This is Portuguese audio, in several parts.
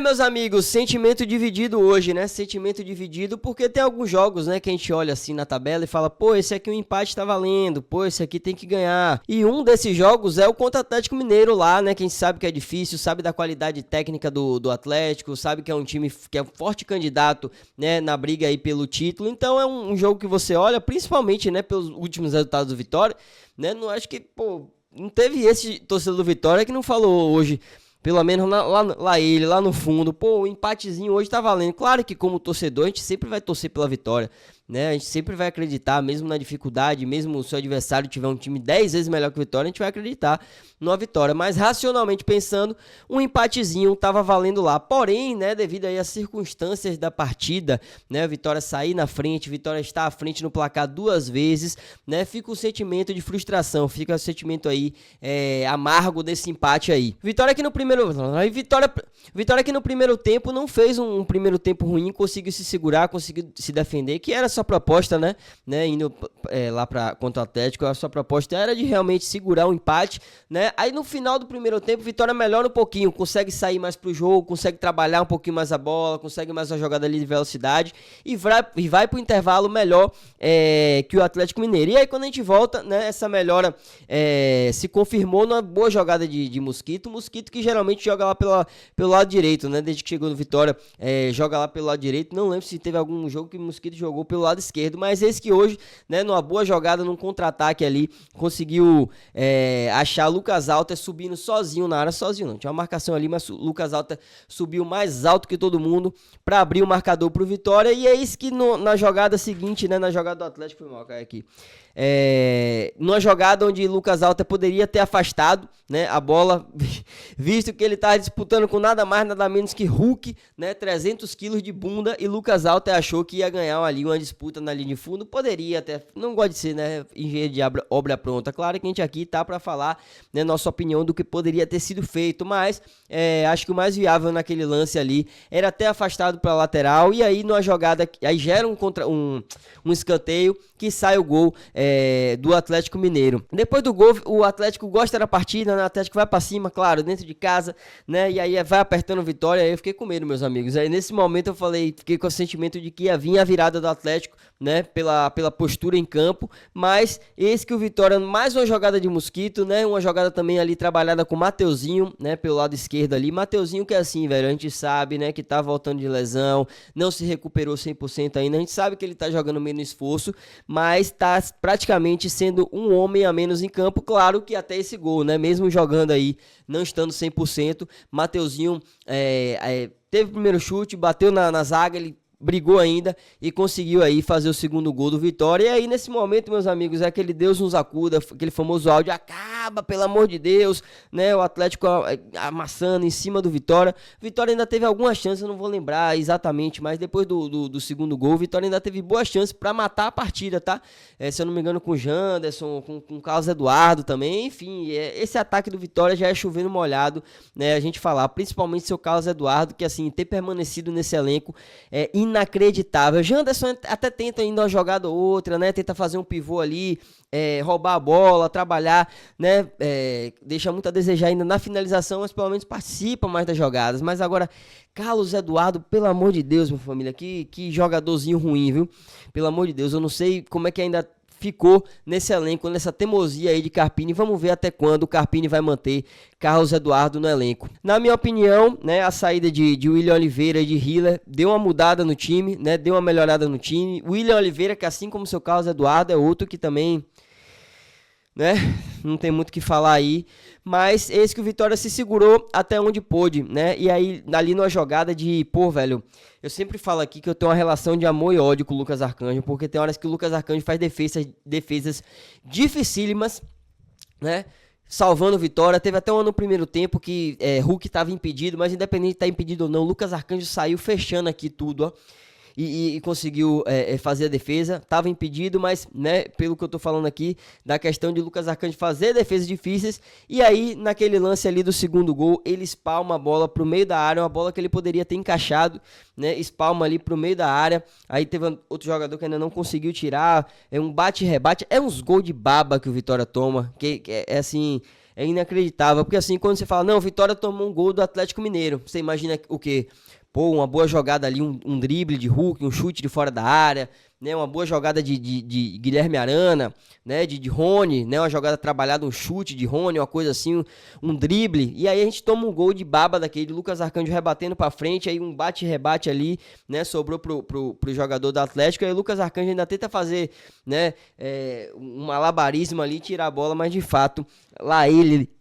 Meus amigos, sentimento dividido hoje, né? Sentimento dividido porque tem alguns jogos, né, que a gente olha assim na tabela e fala, pô, esse aqui o empate tá valendo, pô, esse aqui tem que ganhar. E um desses jogos é o contra o Atlético Mineiro lá, né? Que a gente sabe que é difícil, sabe da qualidade técnica do Atlético, sabe que é um time que é um forte candidato, né, na briga aí pelo título. Então é um jogo que você olha, principalmente, né, pelos últimos resultados do Vitória, né? Não acho que, pô, não teve esse torcedor do Vitória que não falou hoje. Pelo menos lá no fundo, pô, o empatezinho hoje tá valendo. Claro que como torcedor a gente sempre vai torcer pela vitória, né? A gente sempre vai acreditar, mesmo na dificuldade, mesmo se o adversário tiver um time 10 vezes melhor que o Vitória, a gente vai acreditar numa vitória. Mas racionalmente pensando, um empatezinho tava valendo lá. Porém, né, devido aí às circunstâncias da partida, né, a Vitória sair na frente, a Vitória está à frente no placar duas vezes, né, fica o sentimento de frustração, fica o sentimento aí amargo desse empate aí. Vitória que no primeiro tempo não fez um primeiro tempo ruim, conseguiu se segurar, conseguiu se defender, que era a sua proposta, né, indo lá contra o Atlético, a sua proposta era de realmente segurar o empate, né, aí no final do primeiro tempo, Vitória melhora um pouquinho, consegue sair mais pro jogo, consegue trabalhar um pouquinho mais a bola, consegue mais uma jogada ali de velocidade e vai pro intervalo melhor que o Atlético Mineiro. E aí quando a gente volta, né, essa melhora se confirmou numa boa jogada de Mosquito que geralmente joga lá pelo lado direito, né, desde que chegou no Vitória, joga lá pelo lado direito. Não lembro se teve algum jogo que o Mosquito jogou pelo lado esquerdo, mas esse que hoje, né, numa boa jogada, num contra-ataque ali, conseguiu achar Lucas Alter subindo sozinho na área, sozinho não, tinha uma marcação ali, mas Lucas Alter subiu mais alto que todo mundo para abrir o marcador pro Vitória. E é isso que na jogada seguinte, né, na jogada do Atlético, foi mal, cai aqui, numa jogada onde Lucas Alter poderia ter afastado, né, a bola, visto que ele estava disputando com nada mais, nada menos que Hulk, né, 300 quilos de bunda, e Lucas Alter achou que ia ganhar ali uma disputa na linha de fundo. Poderia até, não gosta de ser, né, engenheiro de obra pronta, claro que a gente aqui tá para falar, né, nossa opinião do que poderia ter sido feito, mas acho que o mais viável naquele lance ali era ter afastado para a lateral, e aí numa jogada, aí gera um escanteio, que sai o gol do Atlético Mineiro. Depois do gol, o Atlético gosta da partida, né? O Atlético vai pra cima, claro, dentro de casa, né? E aí vai apertando vitória. Aí eu fiquei com medo, meus amigos. Aí nesse momento eu fiquei com o sentimento de que ia vir a virada do Atlético, né? Pela postura em campo. Mas esse que o Vitória, mais uma jogada de Mosquito, né? Uma jogada também ali trabalhada com o Mateuzinho, né? Pelo lado esquerdo ali. Mateuzinho que é assim, velho, a gente sabe, né? Que tá voltando de lesão, não se recuperou 100% ainda. A gente sabe que ele tá jogando menos esforço, mas tá praticamente sendo um homem a menos em campo. Claro que até esse gol, né? Mesmo jogando aí, não estando 100%, Mateuzinho teve o primeiro chute, bateu na zaga, ele brigou ainda e conseguiu aí fazer o segundo gol do Vitória. E aí nesse momento, meus amigos, é aquele Deus nos acuda, aquele famoso áudio, acaba, pelo amor de Deus, né, o Atlético amassando em cima do Vitória. Vitória ainda teve algumas chances, eu não vou lembrar exatamente, mas depois do segundo gol, o Vitória ainda teve boas chances para matar a partida, tá? Se eu não me engano, com o Janderson, com o Carlos Eduardo também, enfim, esse ataque do Vitória já é chovendo molhado, né, a gente falar, principalmente seu Carlos Eduardo, que assim, ter permanecido nesse elenco inacreditável. Janderson até tenta ainda uma jogada ou outra, né? Tenta fazer um pivô ali, roubar a bola, trabalhar, né? Deixa muito a desejar ainda na finalização, mas pelo menos participa mais das jogadas. Mas agora, Carlos Eduardo, pelo amor de Deus, minha família, que jogadorzinho ruim, viu? Pelo amor de Deus, eu não sei como é que ainda ficou nesse elenco, nessa teimosia aí de Carpini. Vamos ver até quando o Carpini vai manter Carlos Eduardo no elenco. Na minha opinião, né, a saída de William Oliveira e de Hiller deu uma mudada no time, né, deu uma melhorada no time. William Oliveira, que assim como seu Carlos Eduardo, é outro que também, né, não tem muito o que falar aí, mas esse que o Vitória se segurou até onde pôde, né, e aí ali numa jogada de, pô, velho, eu sempre falo aqui que eu tenho uma relação de amor e ódio com o Lucas Arcanjo, porque tem horas que o Lucas Arcanjo faz defesas dificílimas, né, salvando Vitória. Teve até um ano no primeiro tempo que Hulk estava impedido, mas independente de estar impedido ou não, o Lucas Arcanjo saiu fechando aqui tudo, ó. E conseguiu fazer a defesa, estava impedido, mas, né, pelo que eu tô falando aqui, da questão de Lucas Arcanjo fazer defesas difíceis, e aí, naquele lance ali do segundo gol, ele espalma a bola pro meio da área, uma bola que ele poderia ter encaixado, né, espalma ali pro meio da área, aí teve outro jogador que ainda não conseguiu tirar, um bate-rebate, uns gols de baba que o Vitória toma, que é assim... é inacreditável, porque assim, quando você fala, não, Vitória tomou um gol do Atlético Mineiro, você imagina o quê? Pô, uma boa jogada ali, um drible de Hulk, um chute de fora da área, né, uma boa jogada de Guilherme Arana, né, de Rony, né, uma jogada trabalhada, um chute de Rony, uma coisa assim, um drible, e aí a gente toma um gol de baba daquele, de Lucas Arcanjo rebatendo pra frente, aí um bate-rebate ali, né, sobrou pro jogador do Atlético, aí o Lucas Arcanjo ainda tenta fazer, né, um malabarismo ali, tirar a bola, mas de fato, lá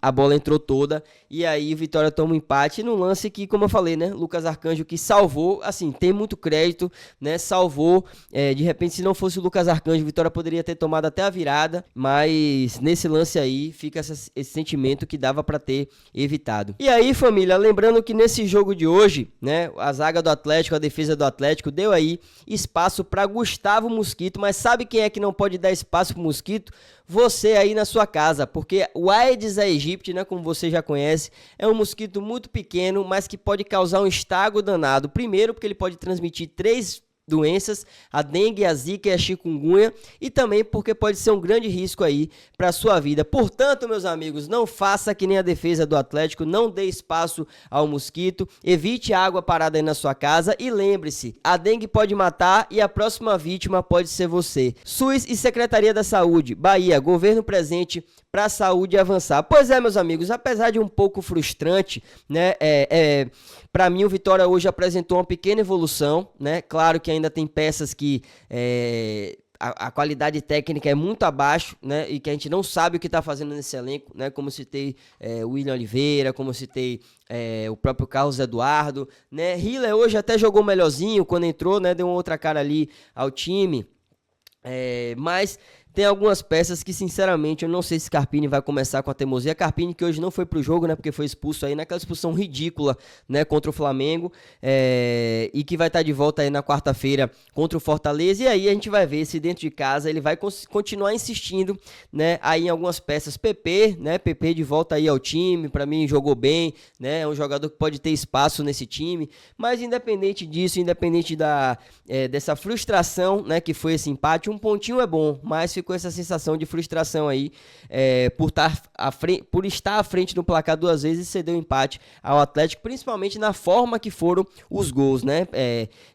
a bola entrou toda, e aí o Vitória toma um empate, no lance que, como eu falei, né, Lucas Arcanjo que salvou, assim, tem muito crédito, né, salvou, de repente, se não fosse o Lucas Arcanjo, Vitória poderia ter tomado até a virada, mas nesse lance aí fica esse sentimento que dava para ter evitado. E aí, família, lembrando que nesse jogo de hoje, né, a zaga do Atlético, a defesa do Atlético deu aí espaço para Gustavo Mosquito, mas sabe quem é que não pode dar espaço pro Mosquito? Você aí na sua casa, porque o Aedes aegypti, né, como você já conhece, é um mosquito muito pequeno, mas que pode causar um estrago danado. Primeiro, porque ele pode transmitir 3 doenças, a dengue, a zika e a chikungunya, e também porque pode ser um grande risco aí para a sua vida. Portanto, meus amigos, não faça que nem a defesa do Atlético, não dê espaço ao mosquito, evite água parada aí na sua casa e lembre-se, a dengue pode matar e a próxima vítima pode ser você. SUS e Secretaria da Saúde, Bahia, governo presente para a saúde avançar. Pois é, meus amigos, apesar de um pouco frustrante, né, para mim o Vitória hoje apresentou uma pequena evolução, né, claro que ainda tem peças que a qualidade técnica é muito abaixo, né, e que a gente não sabe o que está fazendo nesse elenco, né, como citei o William Oliveira, como citei o próprio Carlos Eduardo, né, Hiller hoje até jogou melhorzinho quando entrou, né, deu uma outra cara ali ao time, mas tem algumas peças que, sinceramente, eu não sei se Carpini vai começar com a teimosia. Carpini que hoje não foi pro jogo, né, porque foi expulso aí naquela expulsão ridícula, né, contra o Flamengo, e que vai estar de volta aí na quarta-feira contra o Fortaleza, e aí a gente vai ver se dentro de casa ele vai continuar insistindo, né, aí em algumas peças. PP, né, PP de volta aí ao time, pra mim jogou bem, né, é um jogador que pode ter espaço nesse time, mas independente disso, independente dessa frustração, né, que foi esse empate, um pontinho é bom, mas ficou essa sensação de frustração aí por estar à frente no placar 2 vezes e ceder o empate ao Atlético, principalmente na forma que foram os gols, né?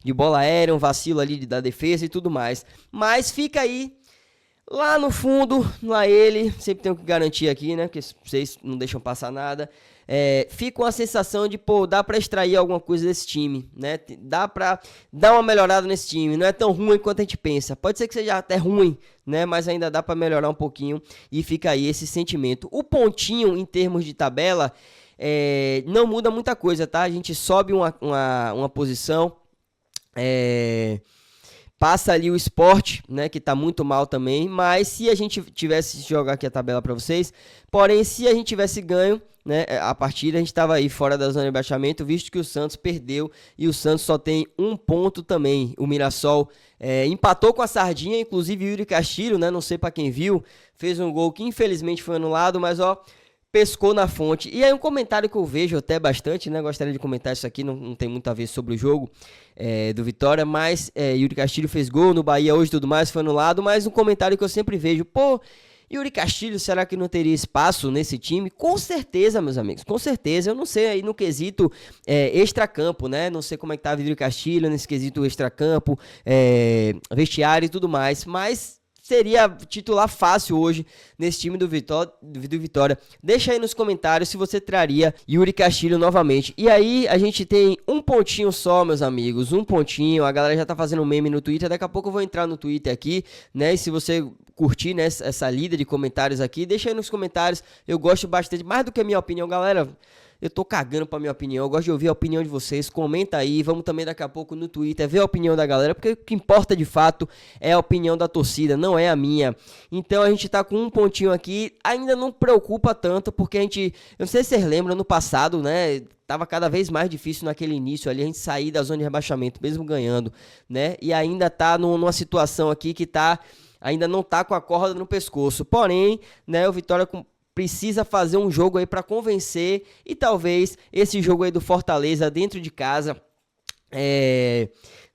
De bola aérea, um vacilo ali da defesa e tudo mais. Mas fica aí lá no fundo, lá ele, sempre tenho que garantir aqui, né? Porque vocês não deixam passar nada. Fica uma sensação de, pô, dá pra extrair alguma coisa desse time, né? Dá pra dar uma melhorada nesse time. Não é tão ruim quanto a gente pensa. Pode ser que seja até ruim, né? Mas ainda dá pra melhorar um pouquinho e fica aí esse sentimento. O pontinho, em termos de tabela, não muda muita coisa, tá? A gente sobe uma posição, passa ali o Sport, né, que tá muito mal também, mas se a gente tivesse, jogar aqui a tabela para vocês, porém, se a gente tivesse ganho, né, a partida, a gente estava aí fora da zona de rebaixamento, visto que o Santos perdeu e o Santos só tem 1 ponto também. O Mirassol empatou com a Sardinha, inclusive o Yuri Castilho, né, não sei para quem viu, fez um gol que infelizmente foi anulado, mas ó, pescou na fonte. E aí um comentário que eu vejo até bastante, né, gostaria de comentar isso aqui, não tem muito a ver sobre o jogo do Vitória, mas Yuri Castilho fez gol no Bahia hoje e tudo mais, foi anulado, mas um comentário que eu sempre vejo, pô, Yuri Castilho, será que não teria espaço nesse time? Com certeza, meus amigos, com certeza. Eu não sei aí no quesito extracampo, né? Não sei como é que tá o Yuri Castilho nesse quesito extracampo, vestiário e tudo mais, mas seria titular fácil hoje nesse time do Vitória. Deixa aí nos comentários se você traria Yuri Castilho novamente. E aí a gente tem um pontinho só, meus amigos, um pontinho. A galera já tá fazendo meme no Twitter, daqui a pouco eu vou entrar no Twitter aqui, né? E se você curtir, né, essa lida de comentários aqui, deixa aí nos comentários. Eu gosto bastante, mais do que a minha opinião, galera. Eu tô cagando pra minha opinião, eu gosto de ouvir a opinião de vocês, comenta aí, vamos também daqui a pouco no Twitter ver a opinião da galera, porque o que importa de fato é a opinião da torcida, não é a minha. Então a gente tá com um pontinho aqui, ainda não preocupa tanto, porque a gente, eu não sei se vocês lembram, no passado, né, tava cada vez mais difícil naquele início ali, a gente sair da zona de rebaixamento, mesmo ganhando, né, e ainda tá numa situação aqui que ainda não tá com a corda no pescoço, porém, né, o Vitória precisa fazer um jogo aí para convencer e talvez esse jogo aí do Fortaleza dentro de casa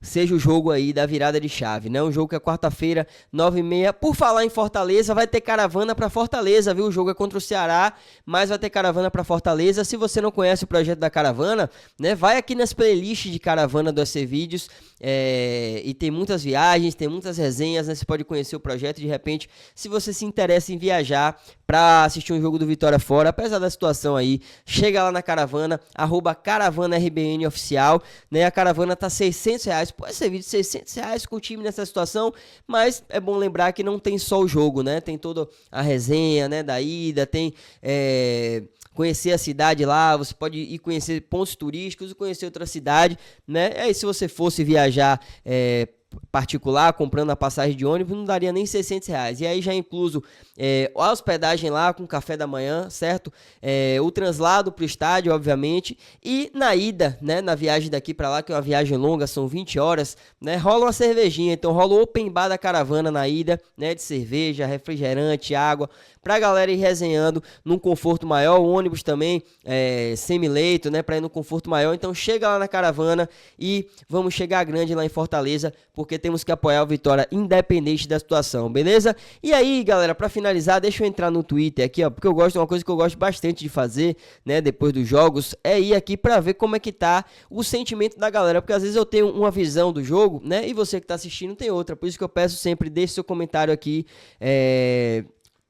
seja o jogo aí da virada de chave, né? Um jogo que é quarta-feira, 9h30. Por falar em Fortaleza, vai ter caravana para Fortaleza, viu? O jogo é contra o Ceará, mas vai ter caravana para Fortaleza. Se você não conhece o projeto da caravana, né? Vai aqui nas playlists de caravana do SC Vídeos, e tem muitas viagens, tem muitas resenhas, né? Você pode conhecer o projeto de repente, se você se interessa em viajar para assistir um jogo do Vitória fora, apesar da situação aí, chega lá na caravana, @caravanaRBN oficial, né? A caravana tá R$600, pode ser vídeo R$600 com o time nessa situação, mas é bom lembrar que não tem só o jogo, né? Tem toda a resenha, né, da ida, tem conhecer a cidade lá, você pode ir conhecer pontos turísticos e conhecer outra cidade, né? Aí se você fosse viajar particular, comprando a passagem de ônibus, não daria nem R$600. E aí já incluso a hospedagem lá com café da manhã, certo? O translado para o estádio, obviamente. E na ida, né, na viagem daqui para lá, que é uma viagem longa, são 20 horas, né? Rola uma cervejinha, então rola o open bar da caravana na ida, né? De cerveja, refrigerante, água, pra galera ir resenhando num conforto maior. O ônibus também, semi-leito, né? Pra ir no conforto maior. Então chega lá na caravana e vamos chegar grande lá em Fortaleza, porque temos que apoiar o Vitória independente da situação, beleza? E aí, galera, pra finalizar, deixa eu entrar no Twitter aqui, ó, porque uma coisa que eu gosto bastante de fazer, né, depois dos jogos, é ir aqui pra ver como é que tá o sentimento da galera, porque às vezes eu tenho uma visão do jogo, né, e você que tá assistindo tem outra, por isso que eu peço sempre, deixe seu comentário aqui,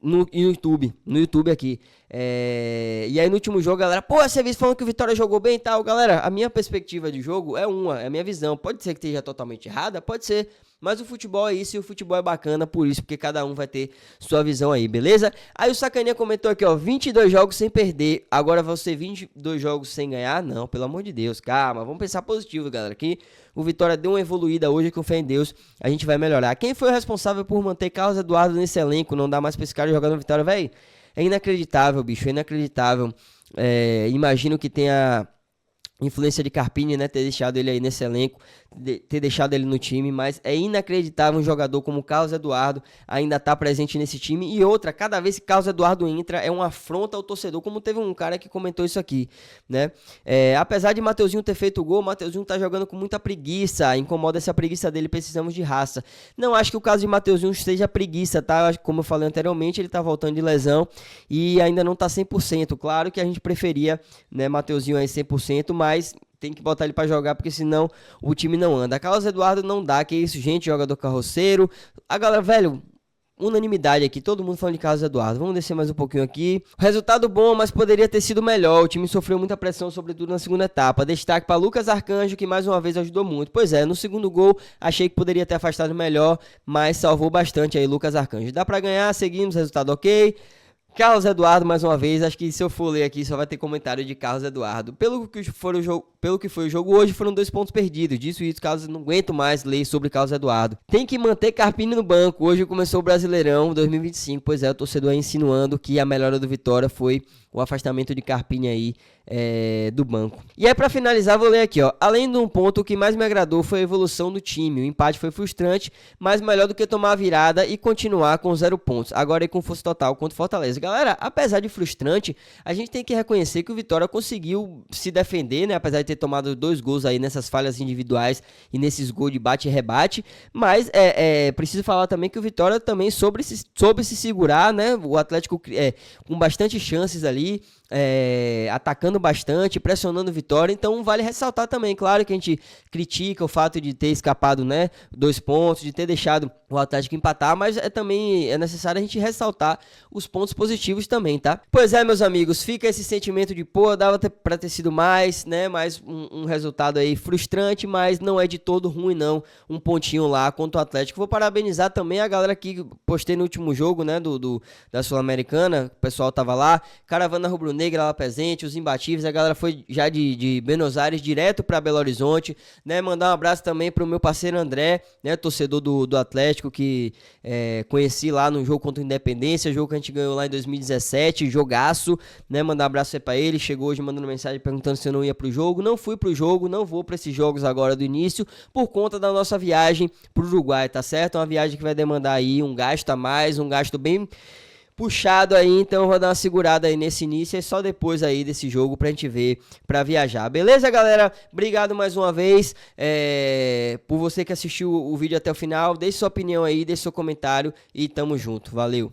no YouTube aqui. E aí no último jogo, galera, você viu falando que o Vitória jogou bem e tal. Galera, a minha perspectiva de jogo é a minha visão. Pode ser que esteja totalmente errada, pode ser, mas o futebol é isso e o futebol é bacana por isso, porque cada um vai ter sua visão aí, beleza? Aí o Sacaninha comentou aqui, ó, 22 jogos sem perder, agora vão ser 22 jogos sem ganhar? Não, pelo amor de Deus, calma, vamos pensar positivo, galera, aqui o Vitória deu uma evoluída hoje, com fé em Deus, a gente vai melhorar. Quem foi o responsável por manter Carlos Eduardo nesse elenco? Não dá mais pra esse cara jogar no Vitória, velho? É inacreditável, bicho, é inacreditável. Imagino que tenha influência de Carpini, né, ter deixado ele aí nesse elenco, ter deixado ele no time, mas é inacreditável um jogador como o Carlos Eduardo ainda tá presente nesse time. E outra, cada vez que Carlos Eduardo entra é uma afronta ao torcedor, como teve um cara que comentou isso aqui, né? Apesar de Mateuzinho ter feito o gol, Mateuzinho tá jogando com muita preguiça, incomoda essa preguiça dele, precisamos de raça. Não acho que o caso de Mateuzinho seja preguiça, tá? Como eu falei anteriormente, ele tá voltando de lesão e ainda não tá 100%. Claro que a gente preferia, né, Mateuzinho aí 100%, mas tem que botar ele pra jogar, porque senão o time não anda. Carlos Eduardo não dá, que isso, gente, jogador carroceiro. A galera, velho, unanimidade aqui, todo mundo falando de Carlos Eduardo. Vamos descer mais um pouquinho aqui. Resultado bom, mas poderia ter sido melhor. O time sofreu muita pressão, sobretudo na segunda etapa. Destaque para Lucas Arcanjo, que mais uma vez ajudou muito. Pois é, no segundo gol, achei que poderia ter afastado melhor, mas salvou bastante aí Lucas Arcanjo. Dá pra ganhar, seguimos, resultado ok. Carlos Eduardo, mais uma vez, acho que se eu for ler aqui só vai ter comentário de Carlos Eduardo. Pelo que foi o jogo hoje, foram 2 pontos perdidos. Disso e isso, Carlos, não aguento mais ler sobre Carlos Eduardo. Tem que manter Carpini no banco. Hoje começou o Brasileirão 2025. Pois é, o torcedor aí insinuando que a melhora do Vitória foi o afastamento de Carpini aí do banco. E aí, pra finalizar, vou ler aqui, ó. Além de um ponto, o que mais me agradou foi a evolução do time. O empate foi frustrante, mas melhor do que tomar a virada e continuar com 0 pontos. Agora aí com força total contra o Fortaleza. Galera, apesar de frustrante, a gente tem que reconhecer que o Vitória conseguiu se defender, né? Apesar de ter tomado 2 gols aí nessas falhas individuais e nesses gols de bate e rebate. Mas preciso falar também que o Vitória também soube se segurar, né? O Atlético com bastante chances ali, atacando bastante, pressionando o Vitória. Então vale ressaltar também, claro que a gente critica o fato de ter escapado, né, 2 pontos, de ter deixado o Atlético empatar, mas também é necessário a gente ressaltar os pontos positivos também, tá? Pois é, meus amigos, fica esse sentimento de, dava pra ter sido mais, né, mais um resultado aí frustrante, mas não é de todo ruim não, um pontinho lá contra o Atlético. Vou parabenizar também a galera que postei no último jogo, né, da Sul-Americana, o pessoal tava lá, Caravana Rubro-Negra lá presente, os imbatíveis, a galera foi já de Buenos Aires direto pra Belo Horizonte, né, mandar um abraço também pro meu parceiro André, né, torcedor do Atlético, que conheci lá no jogo contra o Independência, jogo que a gente ganhou lá em 2017, jogaço, né, mandar um abraço aí pra ele, chegou hoje mandando mensagem perguntando se eu não ia pro jogo, não fui pro jogo, não vou pra esses jogos agora do início, por conta da nossa viagem pro Uruguai, tá certo? Uma viagem que vai demandar aí um gasto a mais, um gasto bem puxado aí, então eu vou dar uma segurada aí nesse início e só depois aí desse jogo pra gente ver, pra viajar. Beleza, galera? Obrigado mais uma vez por você que assistiu o vídeo até o final. Deixe sua opinião aí, deixe seu comentário e tamo junto. Valeu!